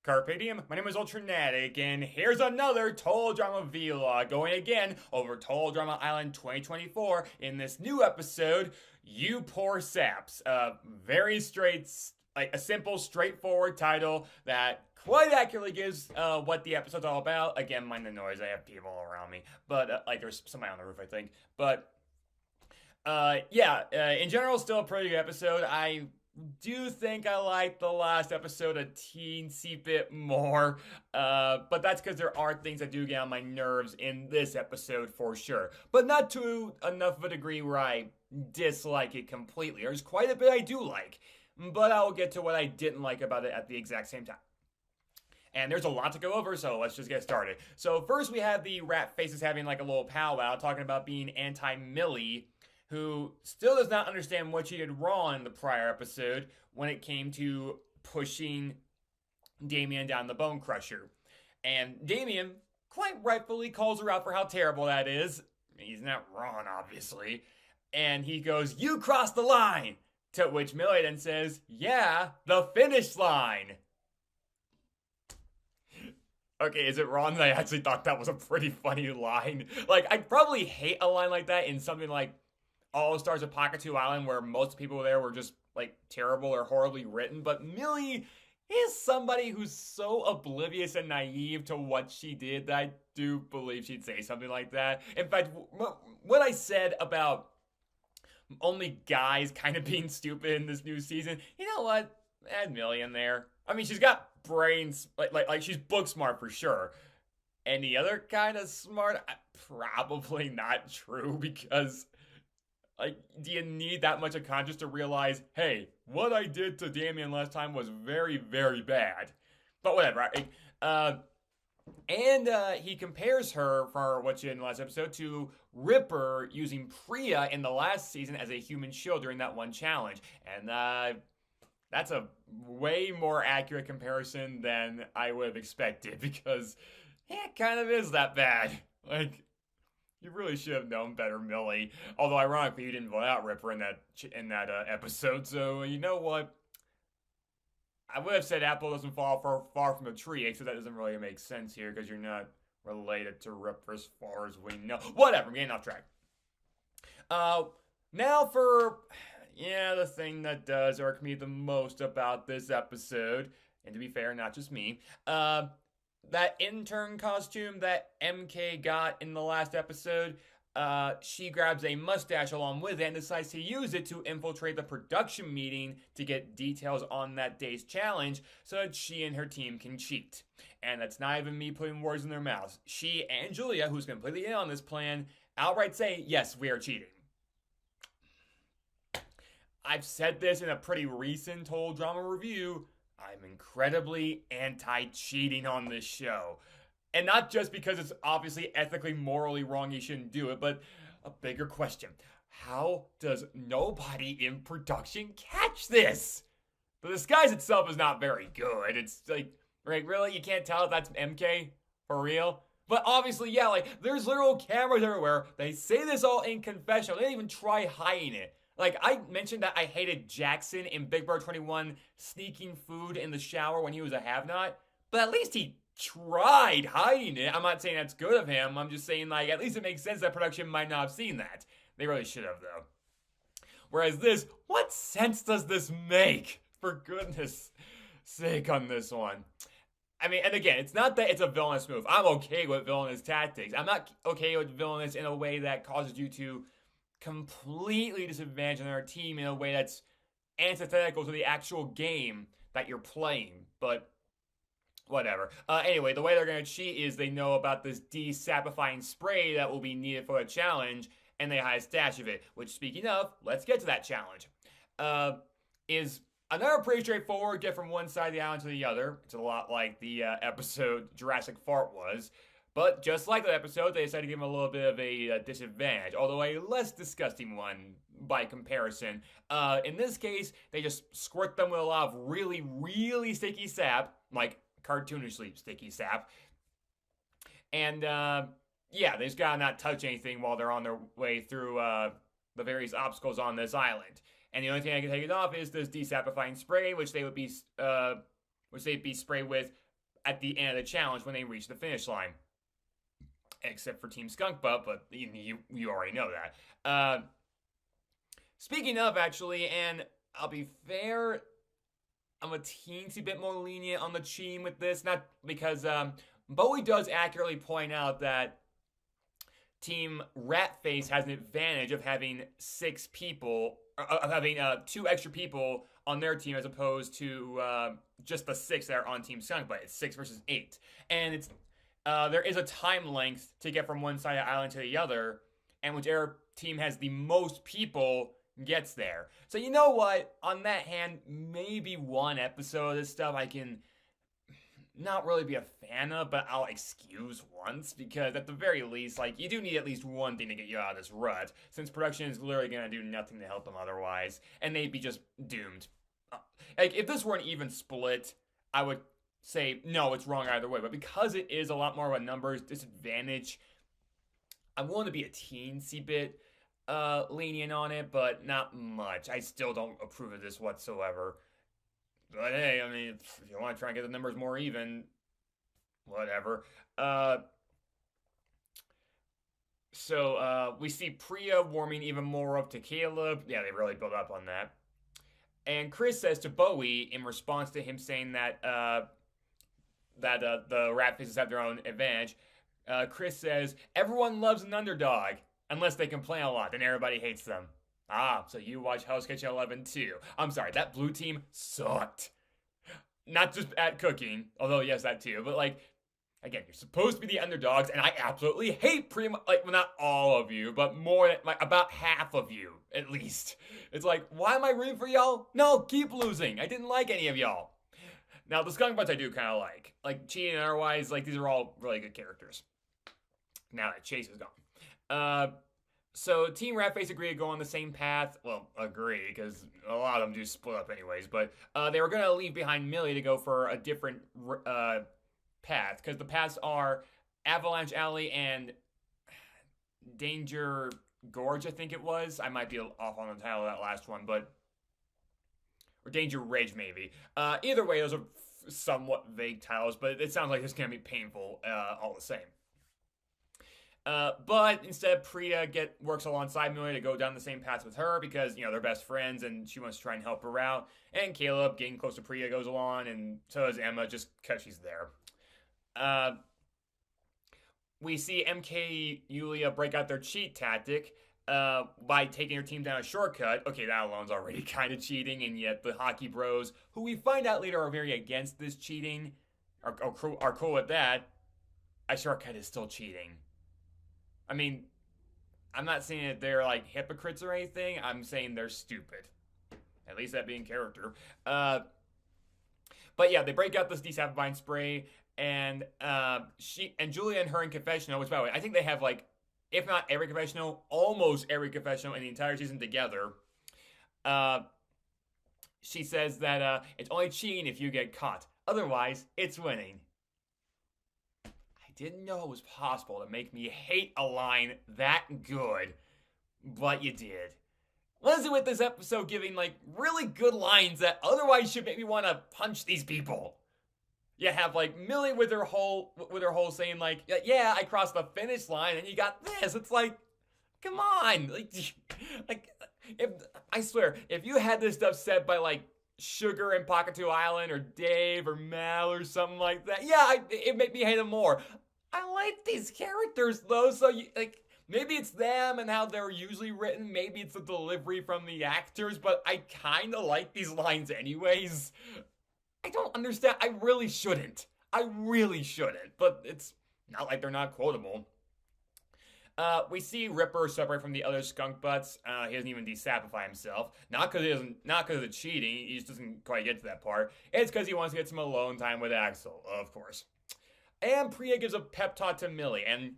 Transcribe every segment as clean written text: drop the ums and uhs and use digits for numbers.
Carpe diem, my name is Ultranatic, and here's another Total Drama vlog, going again over Total Drama Island 2024 in this new episode, You Poor Saps. Very straight, like a simple, straightforward title that quite accurately gives what the episode's all about. Again, mind the noise, I have people around me, but like there's somebody on the roof, I think. But in general, still a pretty good episode. I do think I like the last episode a teensy bit more, but that's because there are things that do get on my nerves in this episode for sure, but not to enough of a degree where I dislike it completely. There's quite a bit I do like, but I will get to what I didn't like about it at the exact same time. And there's a lot to go over, so let's just get started. So first we have the rat faces having like a little powwow, talking about being anti-Millie, who still does not understand what she did wrong in the prior episode when it came to pushing Damien down the bone crusher. And Damien quite rightfully calls her out for how terrible that is. He's not wrong, obviously. And he goes, "You crossed the line!" To which Millie then says, "Yeah, the finish line!" Okay, is it wrong that I actually thought that was a pretty funny line? Like, I'd probably hate a line like that in something like All Stars of Pocket 2 Island, where most people there were just, like, terrible or horribly written, but Millie is somebody who's so oblivious and naive to what she did that I do believe she'd say something like that. In fact, what I said about only guys kind of being stupid in this new season, you know what? Add Millie in there. I mean, she's got brains, like she's book smart for sure. Any other kind of smart? Probably not true, because like, do you need that much of conscience to realize, hey, what I did to Damien last time was very, very bad? But whatever. He compares her, for what she did in the last episode, to Ripper using Priya in the last season as a human shield during that one challenge. And that's a way more accurate comparison than I would have expected, because it kind of is that bad. Like, you really should have known better, Millie. Although, ironically, you didn't vote out Ripper in that episode, so you know what? I would have said apple doesn't fall far from the tree, except that doesn't really make sense here, because you're not related to Ripper as far as we know. Whatever, I'm getting off track. Now for, the thing that does irk me the most about this episode, and to be fair, not just me, that intern costume that MK got in the last episode, she grabs a mustache along with it and decides to use it to infiltrate the production meeting to get details on that day's challenge so that she and her team can cheat. And that's not even me putting words in their mouths. She and Julia, who's completely in on this plan, outright say, yes, we are cheating. I've said this in a pretty recent Total Drama review. I'm incredibly anti-cheating on this show. And not just because it's obviously ethically, morally wrong, you shouldn't do it, but a bigger question. How does nobody in production catch this? The disguise itself is not very good. It's like, really? You can't tell if that's MK? For real? But obviously, yeah, like, there's literal cameras everywhere. They say this all in confessional. They didn't even try hiding it. Like, I mentioned that I hated Jackson in Big Brother 21 sneaking food in the shower when he was a have-not, but at least he tried hiding it. I'm not saying that's good of him. I'm just saying, like, at least it makes sense that production might not have seen that. They really should have, though. Whereas this, what sense does this make? For goodness sake on this one. I mean, and again, it's not that it's a villainous move. I'm okay with villainous tactics. I'm not okay with villainous in a way that causes you to completely disadvantage another team in a way that's antithetical to the actual game that you're playing. But whatever. Anyway, the way they're going to cheat is they know about this de-sapifying spray that will be needed for the challenge, and they hide a stash of it. Which, speaking of, let's get to that challenge. Is another pretty straightforward get from one side of the island to the other. It's a lot like the episode Jurassic Fart was. But just like that episode, they decided to give him a little bit of a disadvantage, although a less disgusting one by comparison. In this case, they just squirt them with a lot of really, really sticky sap, like cartoonishly sticky sap. And, they just gotta not touch anything while they're on their way through the various obstacles on this island. And the only thing I can take it off is this desapifying spray, which they'd be sprayed with at the end of the challenge when they reach the finish line. Except for Team Skunk Butt, but you already know that. Speaking of, actually, and I'll be fair, I'm a teensy bit more lenient on the cheating with this, not because Bowie does accurately point out that Team Ratface has an advantage of having 6 people, of having 2 extra people on their team as opposed to just the 6 that are on Team Skunk Butt. It's 6 versus 8, and it's there is a time length to get from one side of the island to the other, and whichever team has the most people gets there. So you know what? On that hand, maybe one episode of this stuff I can not really be a fan of, but I'll excuse once, because at the very least, like, you do need at least one thing to get you out of this rut, since production is literally going to do nothing to help them otherwise, and they'd be just doomed. Like, if this were an even split, I would say, no, it's wrong either way, but because it is a lot more of a numbers disadvantage, I'm willing to be a teensy bit lenient on it, but not much. I still don't approve of this whatsoever. But hey, I mean, if you want to try and get the numbers more even, whatever. So we see Priya warming even more up to Caleb. Yeah, they really build up on that. And Chris says to Bowie, in response to him saying that the Rat Faces have their own advantage, Chris says, everyone loves an underdog, unless they complain a lot, then everybody hates them. Ah, so you watch Hell's Kitchen 11 too. I'm sorry, that blue team sucked. Not just at cooking, although yes, that too, but like, again, you're supposed to be the underdogs, and I absolutely hate pretty much, like, well, not all of you, but more, like, about half of you, at least. It's like, why am I rooting for y'all? No, keep losing. I didn't like any of y'all. Now, the Skunk Butts I do kind of like. Like, cheating and otherwise, like, these are all really good characters. Now that Chase is gone. So Team Ratface agreed to go on the same path. Well, agree, because a lot of them do split up anyways. But they were going to leave behind Millie to go for a different path. Because the paths are Avalanche Alley and Danger Gorge, I think it was. I might be off on the title of that last one, but... or Danger Ridge, maybe. Either way, those are somewhat vague titles, but it sounds like it's going to be painful all the same. But instead, Priya works alongside Millie to go down the same path with her because, you know, they're best friends and she wants to try and help her out. And Caleb, getting close to Priya, goes along, and so does Emma, just because she's there. We see MK Yulia break out their cheat tactic by taking her team down a shortcut. Okay, that alone's already kind of cheating, and yet the Hockey Bros, who we find out later are very against this cheating, are cool with that. A shortcut is still cheating. I mean, I'm not saying that they're, like, hypocrites or anything. I'm saying they're stupid. At least that being character. But yeah, they break out this desapifying spray, and Julia and her in confessional, which, by the way, I think they have, like, if not every confessional, almost every confessional in the entire season together. She says that it's only cheating if you get caught. Otherwise, it's winning. Didn't know it was possible to make me hate a line that good, but you did. What is it with this episode giving, like, really good lines that otherwise should make me want to punch these people? You have, like, Millie with her whole saying, like, yeah, I crossed the finish line, and you got this. It's like, come on. Like, if I swear, if you had this stuff said by, like, Sugar and Pockatoo Island, or Dave, or Mal, or something like that, yeah, it'd make me hate them more. I like these characters, though, so, like, maybe it's them and how they're usually written, maybe it's the delivery from the actors, but I kind of like these lines anyways. I don't understand. I really shouldn't, but it's not like they're not quotable. We see Ripper separate from the other Skunk Butts. He doesn't even desapify himself. Not because of the cheating, he just doesn't quite get to that part. It's because he wants to get some alone time with Axel, of course. And Priya gives a pep talk to Millie, and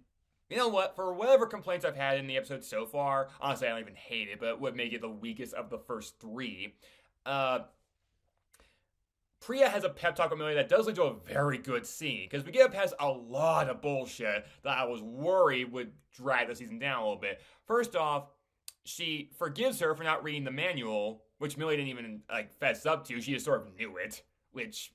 you know what? For whatever complaints I've had in the episode so far, honestly, I don't even hate it, but it would make it the weakest of the first 3. Priya has a pep talk with Millie that does lead to a very good scene, because we get past a lot of bullshit that I was worried would drag the season down a little bit. First off, she forgives her for not reading the manual, which Millie didn't even, like, fess up to. She just sort of knew it, which...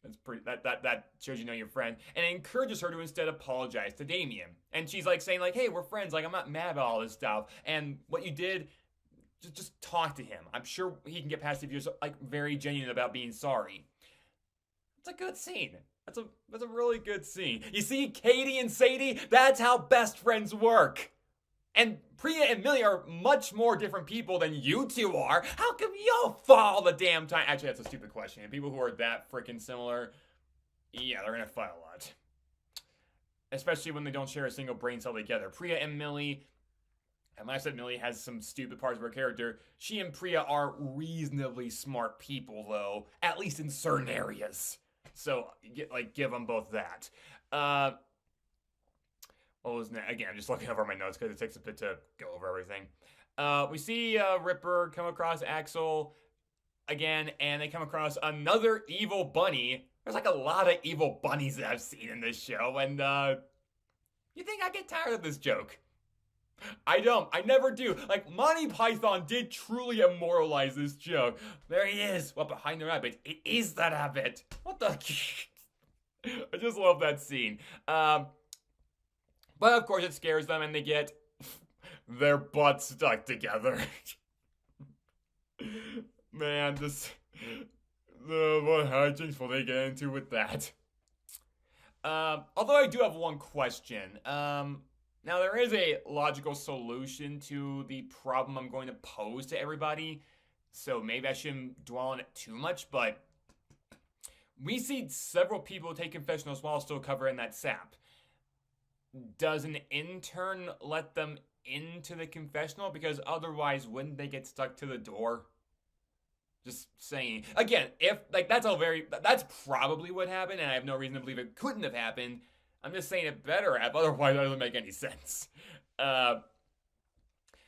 That's pretty. That shows you know your friend, and it encourages her to instead apologize to Damien. And she's like saying like, "Hey, we're friends. Like I'm not mad about all this stuff. And what you did, just talk to him. I'm sure he can get past it if you're like very genuine about being sorry." It's a good scene. That's a really good scene. You see, Katie and Sadie, that's how best friends work. And Priya and Millie are much more different people than you two are. How come y'all fall all the damn time? Actually, that's a stupid question. People who are that freaking similar, yeah, they're gonna fight a lot. Especially when they don't share a single brain cell together. Priya and Millie, and when I said Millie has some stupid parts of her character, she and Priya are reasonably smart people, though, at least in certain areas. So, give them both that. What was next? Again, I'm just looking over my notes because it takes a bit to go over everything. We see Ripper come across Axel again, and they come across another evil bunny. There's like a lot of evil bunnies that I've seen in this show, and you think I get tired of this joke? I don't. I never do. Like, Monty Python did truly immortalize this joke. There he is. Well, behind the rabbit. It is that rabbit. What the? I just love that scene. But of course it scares them and they get their butts stuck together. Man, what hijinks will they get into with that? Although I do have one question. Now, there is a logical solution to the problem I'm going to pose to everybody, so maybe I shouldn't dwell on it too much, but we see several people take confessionals while still covering that sap. Does an intern let them into the confessional? Because otherwise, wouldn't they get stuck to the door? Just saying. Again, if, that's probably what happened, and I have no reason to believe it couldn't have happened. I'm just saying it better have, otherwise it doesn't make any sense.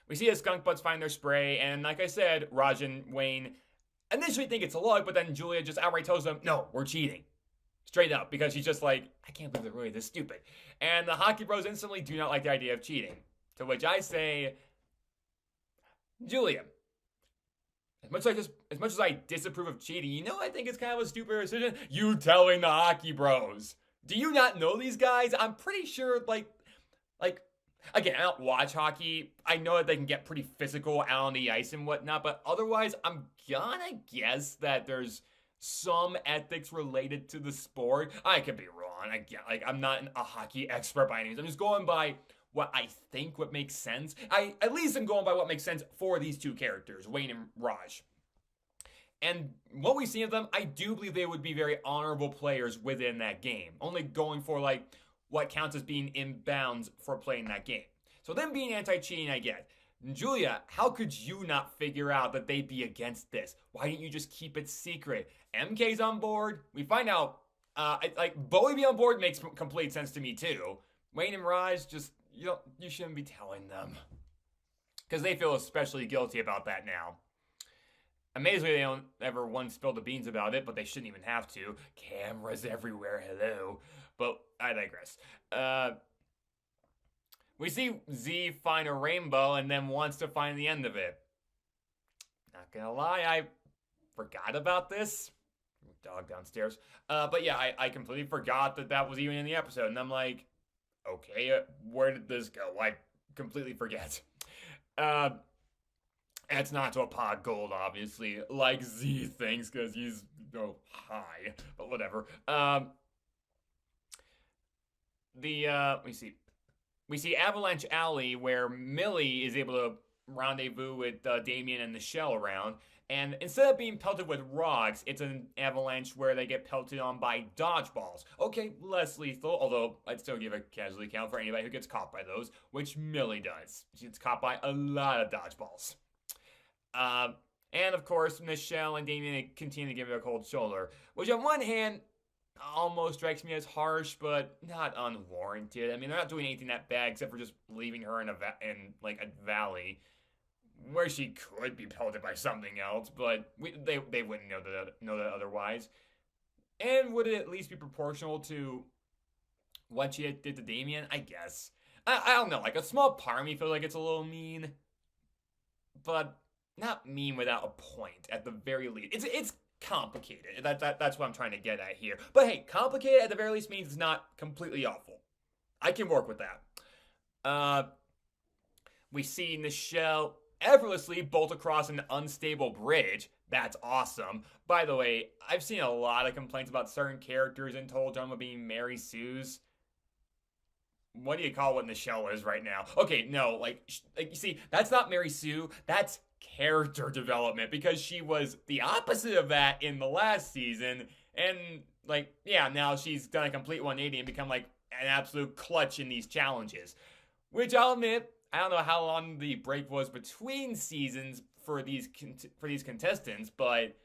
We see the skunk butts find their spray, and like I said, Raj and Wayne initially think it's a luck, but then Julia just outright tells them, no, we're cheating. Straight up, because she's just like, I can't believe they're really this stupid. And the hockey bros instantly do not like the idea of cheating. To which I say, Julia, as much as I disapprove of cheating, you know I think it's kind of a stupid decision? You telling the hockey bros. Do you not know these guys? I'm pretty sure, again, I don't watch hockey. I know that they can get pretty physical out on the ice and whatnot, but otherwise, I'm gonna guess that there's some ethics related to the sport. I could be wrong. I'm not a hockey expert by any means. I'm just going by what I think what makes sense. At least I'm going by what makes sense for these two characters, Wayne and Raj. And what we see of them, I do believe they would be very honorable players within that game. Only going for, what counts as being in bounds for playing that game. So them being anti-cheating, I get. Julia, how could you not figure out that they'd be against this? Why didn't you just keep it secret? MK's on board. We find out, Bowie be on board makes complete sense to me, too. Wayne and Raj, just, you shouldn't be telling them. Because they feel especially guilty about that now. Amazingly, they don't ever once spill the beans about it, but they shouldn't even have to. Cameras everywhere, hello. But I digress. We see Z find a rainbow and then wants to find the end of it. Not gonna lie, I forgot about this. Dog downstairs. But yeah, I completely forgot that was even in the episode. And I'm like, okay, where did this go? I completely forget. It's not to a pot gold, obviously, like Z thinks, because he's high, but whatever. We see Avalanche Alley, where Millie is able to rendezvous with Damien and the Shell around, and instead of being pelted with rocks, it's an avalanche where they get pelted on by dodgeballs. Okay, less lethal, although I'd still give a casualty count for anybody who gets caught by those, which Millie does. She gets caught by a lot of dodgeballs. And of course, Michelle and Damien continue to give her a cold shoulder, which on one hand almost strikes me as harsh, but not unwarranted. I mean, they're not doing anything that bad except for just leaving her in a valley where she could be pelted by something else, but they wouldn't know that otherwise. And would it at least be proportional to what she did to Damien? I guess. I don't know. A small part of me feels like it's a little mean, but not mean without a point, at the very least. complicated. That's what I'm trying to get at here. But hey, complicated at the very least means it's not completely awful. I can work with that. We see Nichelle effortlessly bolt across an unstable bridge. That's awesome. By the way, I've seen a lot of complaints about certain characters in Total Drama being Mary Sue's. What do you call what Nichelle is right now? Okay, no, like you see, that's not Mary Sue. That's character development because she was the opposite of that in the last season. And like, yeah, now she's done a complete 180 and become like an absolute clutch in these challenges. Which I'll admit, I don't know how long the break was between seasons for these contestants, but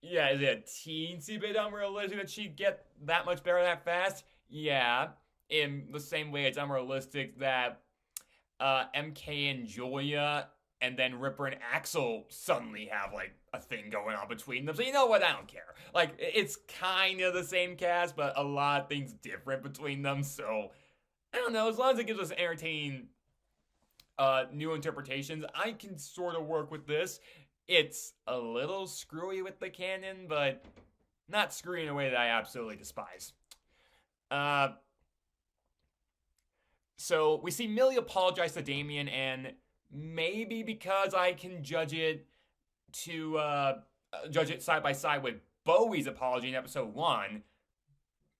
yeah, is it a teensy bit unrealistic that she'd get that much better that fast? Yeah, in the same way it's unrealistic that MK and Julia and then Ripper and Axel suddenly have like a thing going on between them. So you know what? I don't care. Like, it's kind of the same cast, but a lot of things different between them. So I don't know. As long as it gives us entertaining new interpretations, I can sort of work with this. It's a little screwy with the canon, but not screwy in a way that I absolutely despise. So we see Millie apologize to Damien, and maybe because I can judge it side by side with Bowie's apology in episode 1,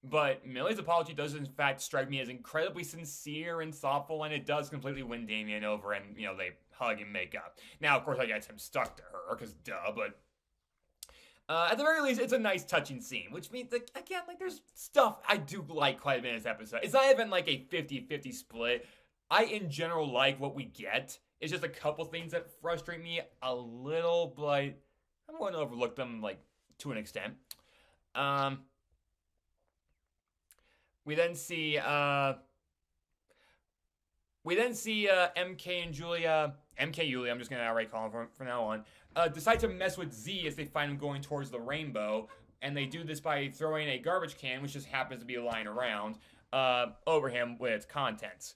but Millie's apology does in fact strike me as incredibly sincere and thoughtful, and it does completely win Damien over, and you know, they hug and make up. Now, of course, I guess I'm stuck to her, because duh, but at the very least, it's a nice touching scene, which means that, again, like, there's stuff I do like quite a bit in this episode. It's not even like a 50-50 split. I, in general, like what we get. It's just a couple things that frustrate me a little, but I'm going to overlook them, like, to an extent. We then see MK and Julia, MK Yulia, I'm just going to outright call him from now on, decide to mess with Z as they find him going towards the rainbow, and they do this by throwing a garbage can, which just happens to be lying around, over him with its contents.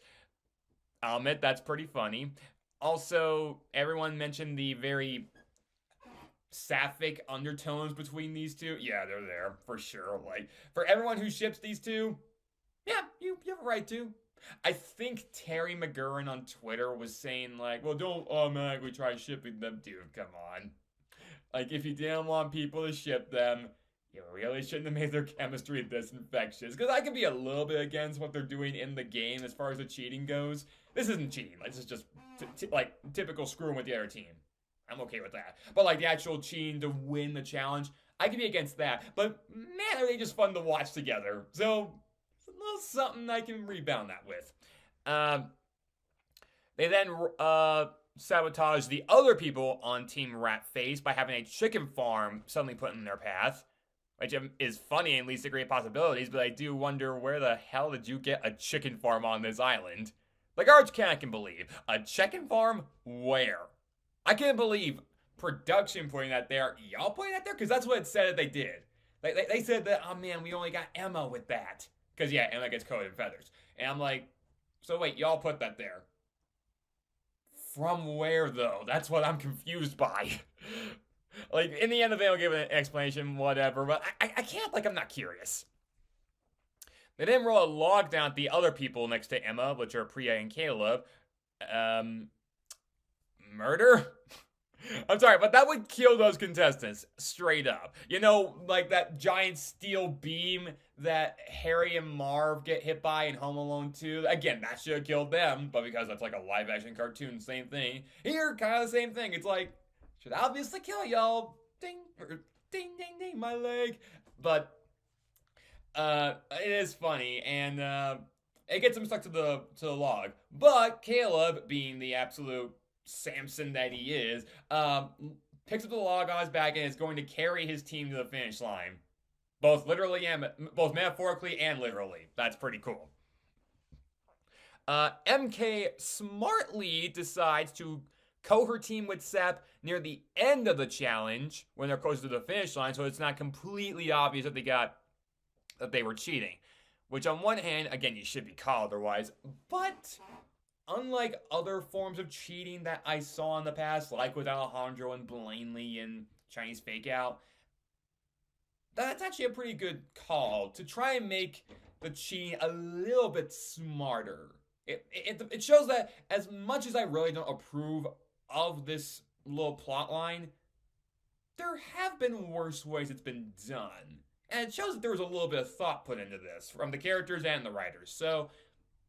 I'll admit that's pretty funny. Also, everyone mentioned the very sapphic undertones between these two. Yeah, they're there, for sure. Like, for everyone who ships these two, yeah, you have a right to. I think Terry McGurran on Twitter was saying, like, well, don't automatically try shipping them. Dude, come on. Like, if you didn't want people to ship them, you really shouldn't have made their chemistry this infectious. Because I can be a little bit against what they're doing in the game as far as the cheating goes. This isn't cheating. Like, this is just, like, typical screwing with the other team. I'm okay with that. But, like, the actual cheating to win the challenge, I can be against that. But, man, are they just fun to watch together. So, it's a little something I can rebound that with. They then sabotage the other people on Team Ratface by having a chicken farm suddenly put in their path, which is funny and leads to great possibilities, but I do wonder, where the hell did you get a chicken farm on this island? Like, I can believe. A chicken farm? Where? I can't believe production putting that there. Y'all putting that there? Because that's what it said that they did. They said that, oh man, we only got Emma with that. Because, yeah, Emma gets coated in feathers. And I'm like, so wait, y'all put that there. From where, though? That's what I'm confused by. Like, in the end, if they don't give an explanation, whatever. But I can't, like, I'm not curious. They then roll a log down at the other people next to Emma, which are Priya and Caleb. Murder? I'm sorry, but that would kill those contestants, straight up. You know, like that giant steel beam that Harry and Marv get hit by in Home Alone 2. Again, that should have killed them, but because that's like a live-action cartoon, same thing. Here, kind of the same thing. It's like, should obviously kill y'all. Ding, ding, ding, ding, my leg. But it is funny, and it gets him stuck to the log. But Caleb, being the absolute Samson that he is, picks up the log on his back and is going to carry his team to the finish line. Both metaphorically and literally. That's pretty cool. MK smartly decides to her team with Sap near the end of the challenge when they're closer to the finish line, so it's not completely obvious that they were cheating. Which on one hand, again, you should be caught otherwise, but unlike other forms of cheating that I saw in the past, like with Alejandro and Blaney and Chinese Fake Out, That's actually a pretty good call to try and make the cheating a little bit smarter. It shows that as much as I really don't approve of this little plot line, there have been worse ways it's been done. And it shows that there was a little bit of thought put into this from the characters and the writers. So,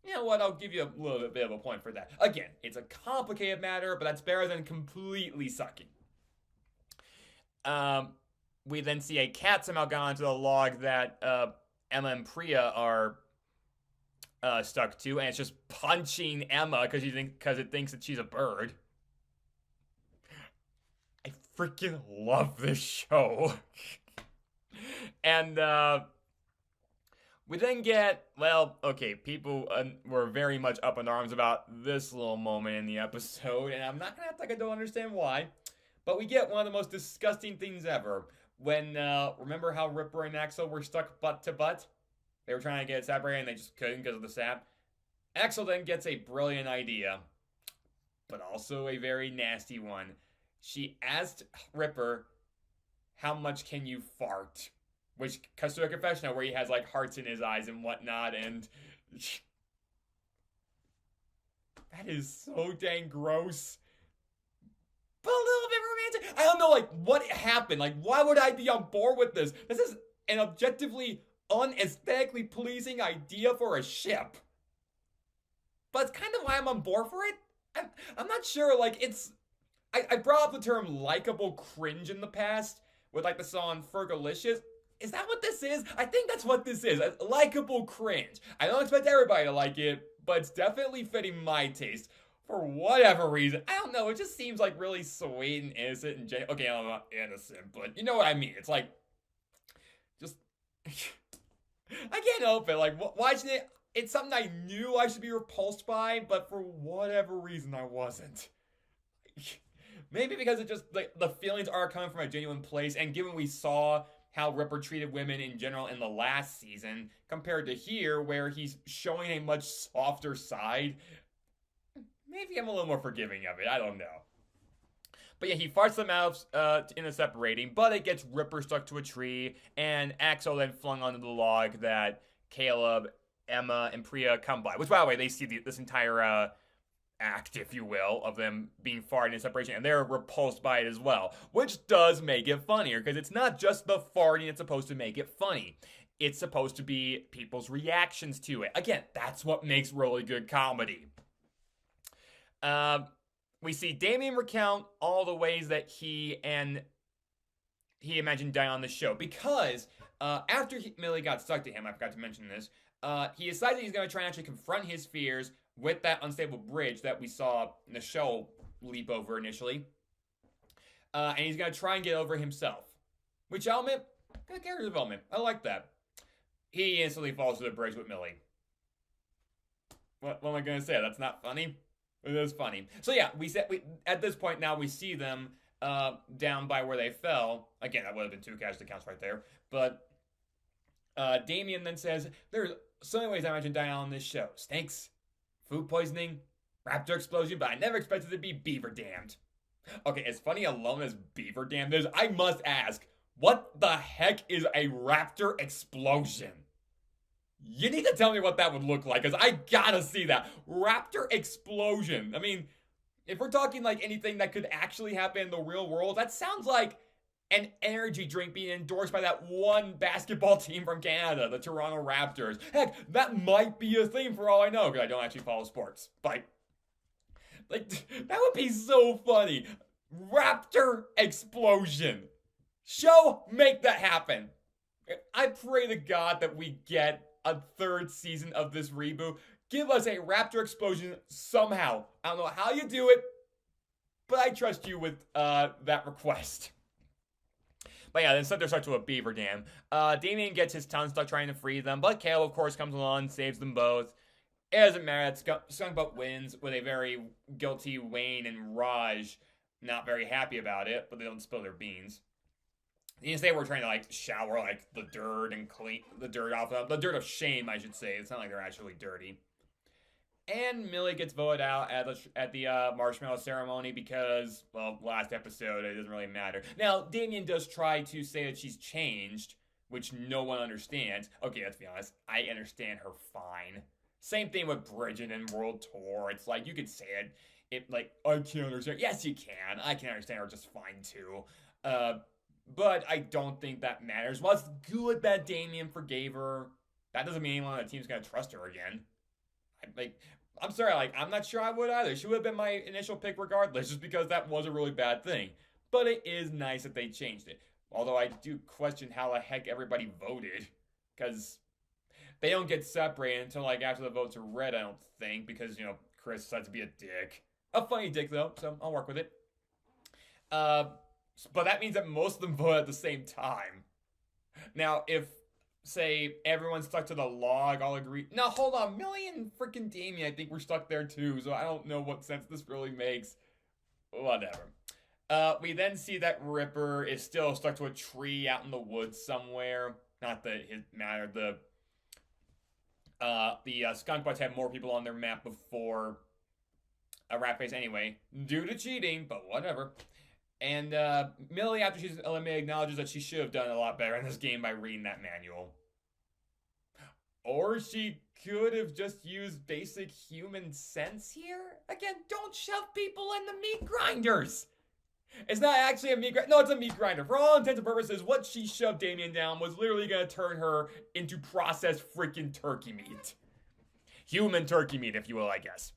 you know what? I'll give you a little bit of a point for that. Again, it's a complicated matter, but that's better than completely sucking. We then see a cat somehow gone onto the log that Emma and Priya are stuck to, and it's just punching Emma because it thinks that she's a bird. I freaking love this show. And we then get, well, okay, people were very much up in arms about this little moment in the episode, and I'm not gonna act like I don't understand why, but we get one of the most disgusting things ever. When, remember how Ripper and Axel were stuck butt to butt? They were trying to get separated and they just couldn't because of the sap. Axel then gets a brilliant idea, but also a very nasty one. She asked Ripper, how much can you fart? Which cuts to a confessional where he has like hearts in his eyes and whatnot, and that is so dang gross. But a little bit romantic. I don't know, like, what happened? Like, why would I be on board with this? This is an objectively unaesthetically pleasing idea for a ship. But it's kind of why I'm on board for it. I'm not sure, like, it's... I brought up the term likable cringe in the past with, like, the song Fergalicious. Is that what this is? I think that's what this is. A likable cringe. I don't expect everybody to like it, but it's definitely fitting my taste. For whatever reason. I don't know, it just seems like really sweet and innocent and okay, I'm not innocent, but you know what I mean. It's like, just, I can't help it. Like, watching it, it's something I knew I should be repulsed by, but for whatever reason, I wasn't. Maybe because it just, like, the feelings are coming from a genuine place, and given we saw how Ripper treated women in general in the last season, compared to here, where he's showing a much softer side, maybe I'm a little more forgiving of it. I don't know. But yeah, he farts them out in a separating, but it gets Ripper stuck to a tree, and Axel then flung onto the log that Caleb, Emma, and Priya come by. Which, by the way, they see this entire act, if you will, of them being farted in separation, and they're repulsed by it as well. Which does make it funnier, because it's not just the farting that's supposed to make it funny. It's supposed to be people's reactions to it. Again, that's what makes really good comedy. We see Damien recount all the ways that he imagined dying on the show. Because after Millie got stuck to him, I forgot to mention this, he decided he's going to try and actually confront his fears with that unstable bridge that we saw in the show leap over initially. And he's going to try and get over himself. Which element? Good character development. I like that. He instantly falls to the bridge with Millie. What am I going to say? That's not funny? It is funny. So yeah, at this point now we see them down by where they fell. Again, that would have been 2 casualty counts right there. But Damien then says, there's so many ways I imagine dying on this show. Snakes, food poisoning, raptor explosion, but I never expected it to be beaver damned. Okay, as funny alone as beaver damned is, I must ask, what the heck is a raptor explosion? You need to tell me what that would look like, because I gotta see that. Raptor explosion. I mean, if we're talking like anything that could actually happen in the real world, that sounds like an energy drink being endorsed by that one basketball team from Canada, the Toronto Raptors. Heck, that might be a thing for all I know, because I don't actually follow sports. But, like, that would be so funny. Raptor explosion. Show, make that happen. I pray to God that we get a 3rd season of this reboot. Give us a raptor explosion somehow. I don't know how you do it, but I trust you with that request. But yeah, then Thunder starts to a beaver dam. Damien gets his tongue stuck trying to free them, but Kale, of course, comes along, saves them both. It doesn't matter. Skunk wins with a very guilty Wayne and Raj not very happy about it, but they don't spill their beans. You say we're trying to, like, shower, like, the dirt and clean the dirt off of the dirt of shame, I should say. It's not like they're actually dirty. And Millie gets voted out at the marshmallow ceremony because, well, last episode, it doesn't really matter. Now, Damien does try to say that she's changed, which no one understands. Okay, let's be honest. I understand her fine. Same thing with Bridget and World Tour. It's like, you could say it. I can't understand. Yes, you can. I can understand her just fine, too. But I don't think that matters. Well, it's good that Damien forgave her. That doesn't mean anyone on the team's going to trust her again. I'm sorry, I'm not sure I would either. She would have been my initial pick regardless, just because that was a really bad thing. But it is nice that they changed it. Although I do question how the heck everybody voted. Because they don't get separated until, after the votes are read, I don't think. Because, Chris decides to be a dick. A funny dick, though, so I'll work with it. But that means that most of them vote at the same time. Now, if, say, everyone stuck to the log, I'll agree. Now, hold on. Millie and freaking Damien, I think we're stuck there too, so I don't know what sense this really makes. Whatever. We then see that Ripper is still stuck to a tree out in the woods somewhere. Not that it mattered. The Skunk Butts had more people on their map before Ratface anyway, due to cheating, but whatever. And Millie, after she's eliminated, acknowledges that she should have done a lot better in this game by reading that manual. Or she could have just used basic human sense here. Again, don't shove people in the meat grinders. It's not actually a meat grinder. No, it's a meat grinder. For all intents and purposes, what she shoved Damien down was literally going to turn her into processed freaking turkey meat. Human turkey meat, if you will, I guess.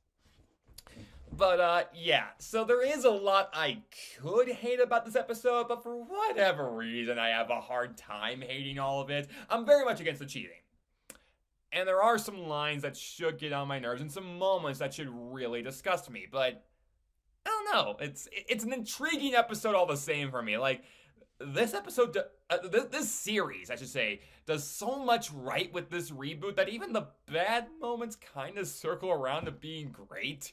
But, yeah, so there is a lot I could hate about this episode, but for whatever reason, I have a hard time hating all of it. I'm very much against the cheating. And there are some lines that should get on my nerves and some moments that should really disgust me, but I don't know. It's an intriguing episode all the same for me. This episode, this series, I should say, does so much right with this reboot that even the bad moments kind of circle around to being great.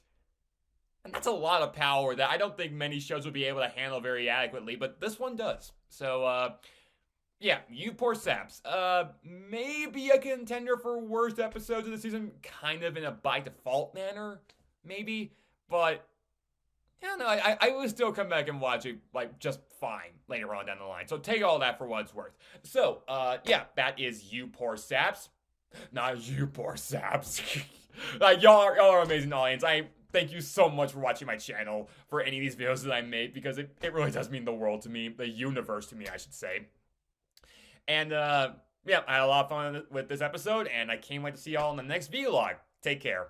And that's a lot of power that I don't think many shows would be able to handle very adequately, but this one does. So, yeah, You Poor Saps. Maybe a contender for worst episodes of the season, kind of in a by default manner, maybe. But, I don't know, I will still come back and watch it, just fine later on down the line. So take all that for what it's worth. So, yeah, that is You Poor Saps. Not You Poor Saps. Y'all are amazing audience. Thank you so much for watching my channel, for any of these videos that I make, because it really does mean the world to me, the universe to me, I should say. And, yeah, I had a lot of fun with this episode, and I can't wait to see y'all in the next vlog. Take care.